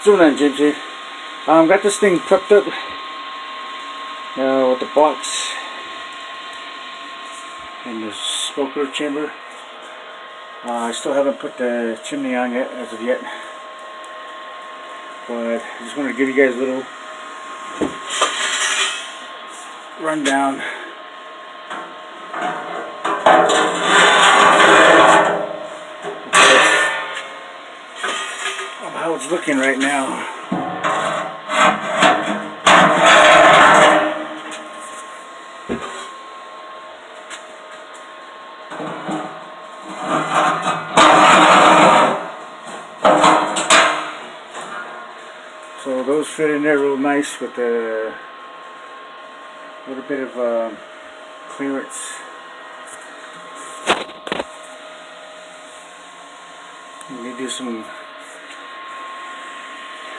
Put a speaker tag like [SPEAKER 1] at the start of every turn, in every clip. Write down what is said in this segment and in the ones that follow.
[SPEAKER 1] doing that, James here. Got this thing prepped up with the box and the smoker chamber. I still haven't put the chimney on yet, as of yet, but I just wanted to give you guys a little rundown. Of how it's looking right now. So those fit in there real nice with a little bit of clearance. Let me do some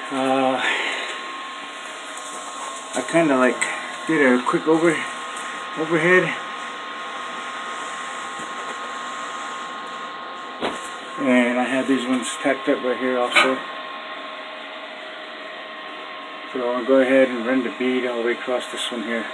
[SPEAKER 1] I kind of like did a quick overhead, and I have these ones tacked up right here also. So I'll go ahead and run the bead all the way across this one here.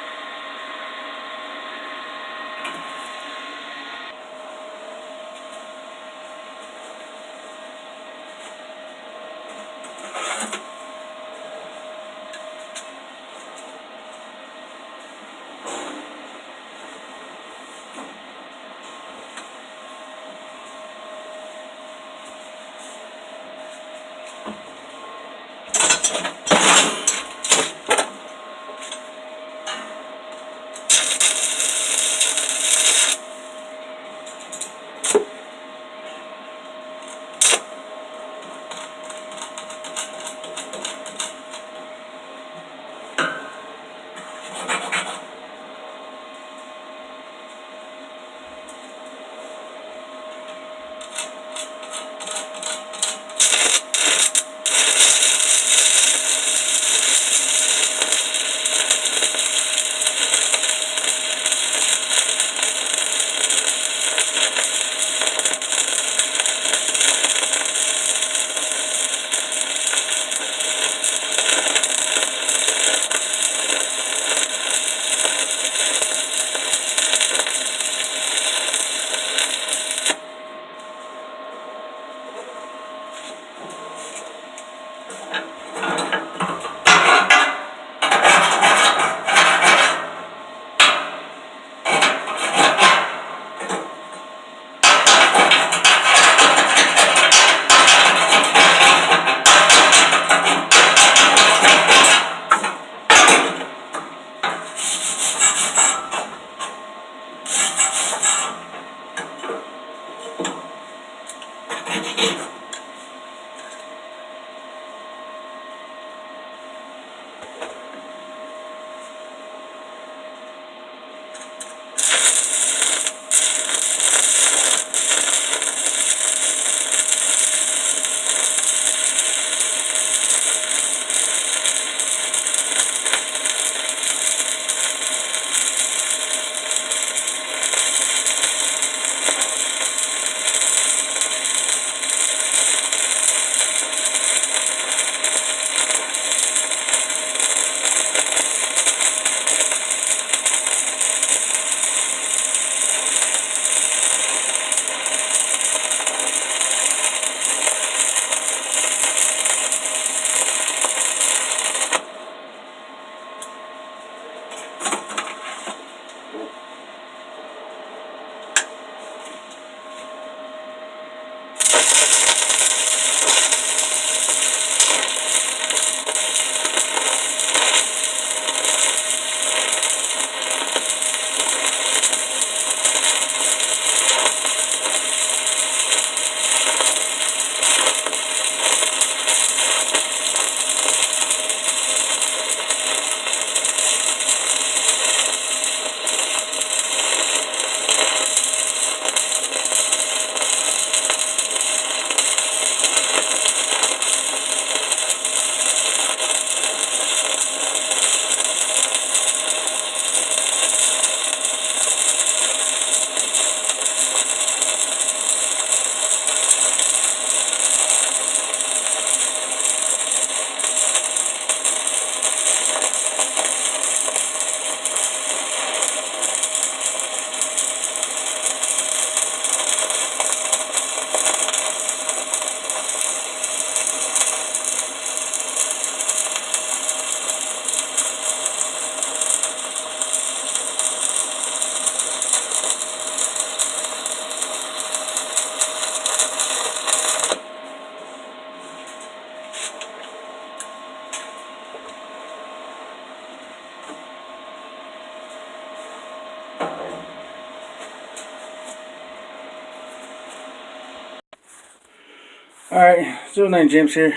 [SPEAKER 1] Alright, 09 James here.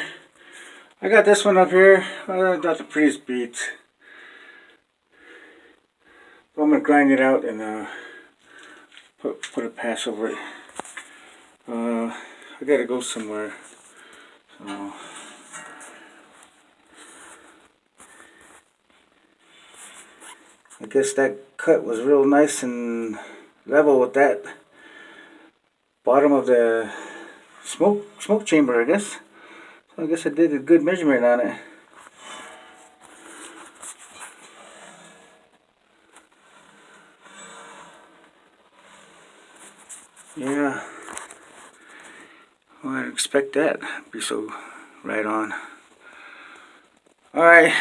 [SPEAKER 1] I got this one up here. Not the prettiest beat. But I'm going to grind it out and put a pass over it. I gotta go somewhere. So I guess that cut was real nice and level with that bottom of the smoke chamber, I guess. So I guess I did a good measurement on it. Yeah, well, I'd expect that. Be so right on. Alright,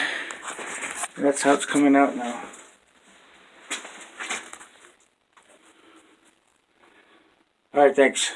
[SPEAKER 1] that's how it's coming out now. Alright, thanks.